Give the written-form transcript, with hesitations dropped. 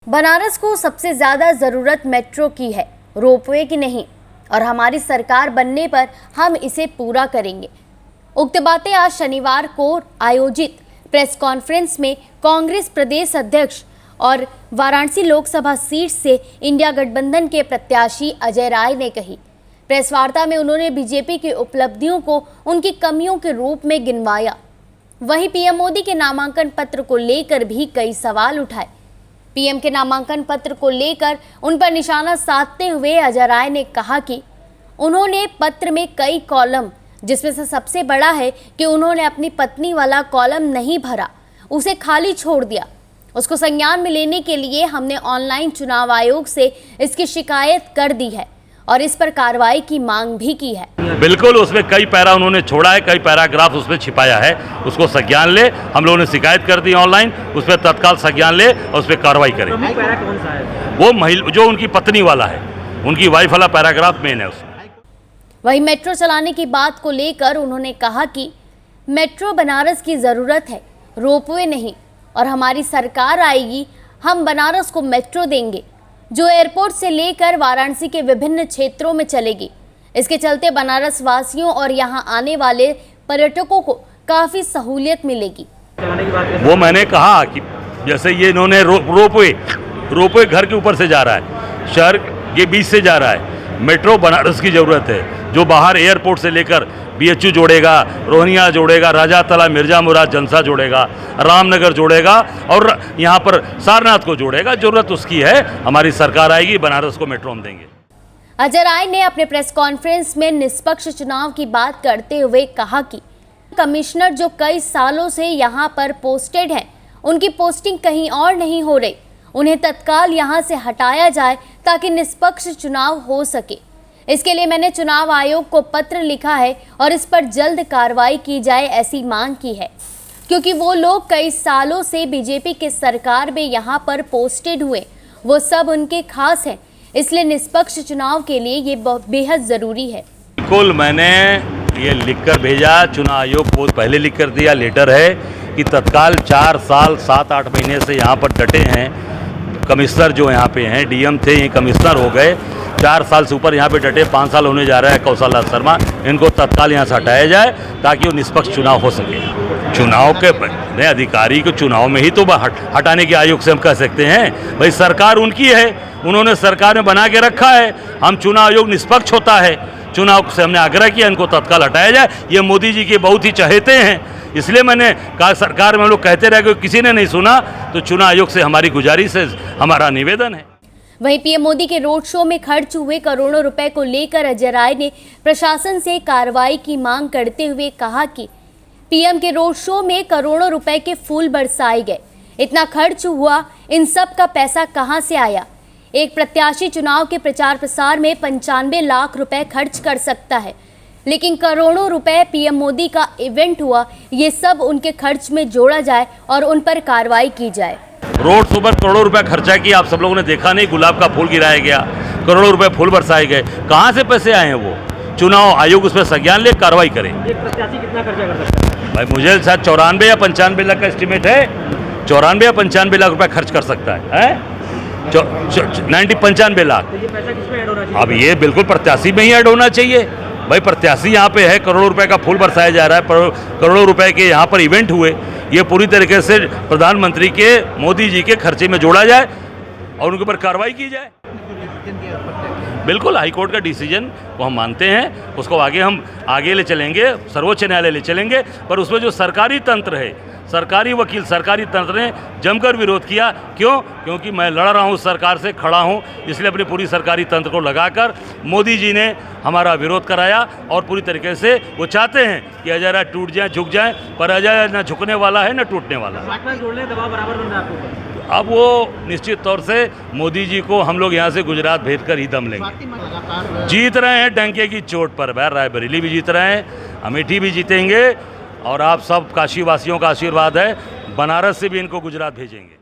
बनारस को सबसे ज़्यादा ज़रूरत मेट्रो की है, रोपवे की नहीं, और हमारी सरकार बनने पर हम इसे पूरा करेंगे। उक्त बातें आज शनिवार को आयोजित प्रेस कॉन्फ्रेंस में कांग्रेस प्रदेश अध्यक्ष और वाराणसी लोकसभा सीट से इंडिया गठबंधन के प्रत्याशी अजय राय ने कही। प्रेस वार्ता में उन्होंने बीजेपी की उपलब्धियों को उनकी कमियों के रूप में गिनवाया। वहीं पीएम मोदी के नामांकन पत्र को लेकर भी कई सवाल उठाए। पीएम के नामांकन पत्र को लेकर उन पर निशाना साधते हुए अजय राय ने कहा कि उन्होंने पत्र में कई कॉलम, जिसमें से सबसे बड़ा है कि उन्होंने अपनी पत्नी वाला कॉलम नहीं भरा, उसे खाली छोड़ दिया। उसको संज्ञान में लेने के लिए हमने ऑनलाइन चुनाव आयोग से इसकी शिकायत कर दी है और इस पर कार्रवाई की मांग भी की है। बिल्कुल, उसमें कई पैरा उन्होंने छोड़ा है, कई पैराग्राफ उसमें छिपाया है, उसको संज्ञान ले। हम लोगों ने शिकायत कर दी ऑनलाइन, उस पर तत्काल संज्ञान ले और उस पर कार्रवाई करें। पैरा कौन सा है? वो महिला जो उनकी पत्नी वाला है, उनकी वाइफ वाला पैराग्राफ मेन है उसमें। वहीं मेट्रो चलाने की बात को लेकर उन्होंने कहा कि मेट्रो बनारस की ज़रूरत है, रोपवे नहीं, और हमारी सरकार आएगी, हम बनारस को मेट्रो देंगे जो एयरपोर्ट से लेकर वाराणसी के विभिन्न क्षेत्रों में चलेगी। इसके चलते बनारस वासियों और यहां आने वाले पर्यटकों को काफ़ी सहूलियत मिलेगी। वो मैंने कहा कि जैसे ये इन्होंने रोपवे घर के ऊपर से जा रहा है, शहर के बीच से जा रहा है। मेट्रो बनारस की ज़रूरत है, जो बाहर एयरपोर्ट से लेकर बीएचयू जोड़ेगा, रोहनिया जोड़ेगा, राजा तला, मिर्जा मुराद, जनसा जोड़ेगा, रामनगर जोड़ेगा और यहाँ पर सारनाथ को जोड़ेगा। जरूरत उसकी है, हमारी सरकार आएगी, बनारस को मेट्रो हम देंगे। अजय राय ने अपने प्रेस कॉन्फ्रेंस में निष्पक्ष चुनाव की बात करते हुए कहा कि कमिश्नर जो कई सालों से यहाँ पर पोस्टेड हैं, उनकी पोस्टिंग कहीं और नहीं हो रही, उन्हें तत्काल यहाँ से हटाया जाए ताकि निष्पक्ष चुनाव हो सके। इसके लिए मैंने चुनाव आयोग को पत्र लिखा है और इस पर जल्द कार्रवाई की जाए, ऐसी मांग की है, क्योंकि वो लोग कई सालों से बीजेपी के सरकार में यहाँ पर पोस्टेड हुए, वो सब उनके खास हैं, इसलिए निष्पक्ष चुनाव के लिए ये बेहद ज़रूरी है। बिल्कुल, मैंने ये लिखकर भेजा, चुनाव आयोग को पहले लिख कर दिया, लेटर है कि तत्काल 4 साल 7-8 महीने से यहाँ पर डटे हैं कमिश्नर जो यहाँ पे हैं, डीएम थे, ये कमिश्नर हो गए, 4 साल से ऊपर यहाँ पे डटे, 5 साल होने जा रहा है कौशल राज शर्मा, इनको तत्काल यहाँ से हटाया जाए ताकि वो निष्पक्ष चुनाव हो सके। चुनाव के अधिकारी को चुनाव में ही तो हटाने के आयोग से हम कह सकते हैं, भाई सरकार उनकी है, उन्होंने सरकार में बना के रखा है, हम चुनाव आयोग निष्पक्ष होता है, चुनाव से हमने आग्रह किया इनको तत्काल हटाया जाए। ये मोदी जी के बहुत ही चहेते हैं, इसलिए मैंने कहा सरकार में हम लोग कहते रहे कि किसी ने नहीं सुना, तो चुनाव आयोग से हमारी गुजारिश है, हमारा निवेदन है। वहीं पीएम मोदी के रोड शो में खर्च हुए करोड़ों रुपए को लेकर अजय राय ने प्रशासन से कार्रवाई की मांग करते हुए कहा कि पीएम के रोड शो में करोड़ों रुपए के फूल बरसाए गए, इतना खर्च हुआ, इन सब का पैसा कहां से आया? एक प्रत्याशी चुनाव के प्रचार प्रसार में 95 लाख रुपए खर्च कर सकता है, लेकिन करोड़ों रुपए पीएम मोदी का इवेंट हुआ, ये सब उनके खर्च में जोड़ा जाए और उन पर कार्रवाई की जाए। रोड शो पर करोड़ों रुपए खर्चा किया, आप सब लोगों ने देखा नहीं, गुलाब का फूल गिराया गया, करोड़ों रुपए फूल बरसाए गए, कहाँ से पैसे आए हैं? वो चुनाव आयोग उस पर संज्ञान ले, कार्रवाई करें। एक प्रत्याशी कितना खर्चा कर सकता है? भाई मुझे शायद 94 या 95 लाख का एस्टिमेट है, 94 या 95 लाख रुपए खर्च कर सकता है, 95 लाख। तो ये पैसा किसमें ऐड होना चाहिए? अब ये बिल्कुल प्रत्याशी में ही ऐड होना चाहिए। भाई प्रत्याशी यहाँ पे है, करोड़ों रुपए का फूल बरसाया जा रहा है, करोड़ों रुपए के यहाँ पर इवेंट हुए, ये पूरी तरीके से प्रधानमंत्री के, मोदी जी के खर्चे में जोड़ा जाए और उनके ऊपर कार्रवाई की जाए। बिल्कुल, हाईकोर्ट का डिसीजन को हम मानते हैं, उसको हम आगे ले चलेंगे, सर्वोच्च न्यायालय ले चलेंगे, पर उसमें जो सरकारी तंत्र है, सरकारी वकील, सरकारी तंत्र ने जमकर विरोध किया। क्यों? क्योंकि मैं लड़ रहा हूँ सरकार से, खड़ा हूँ, इसलिए अपनी पूरी सरकारी तंत्र को लगाकर मोदी जी ने हमारा विरोध कराया और पूरी तरीके से वो चाहते हैं कि अजय राय टूट जाए, झुक जाए, पर अजय न झुकने वाला है न टूटने वाला है। जोड़ने दबाव बराबर बन रहा है आपके ऊपर। अब वो निश्चित तौर से मोदी जी को हम लोग यहाँ से गुजरात भेजकर ही दम लेंगे। जीत रहे हैं डंके की चोट पर, रायबरेली भी जीत रहे हैं, अमेठी भी जीतेंगे, और आप सब काशी वासियों का आशीर्वाद है, बनारस से भी इनको गुजरात भेजेंगे।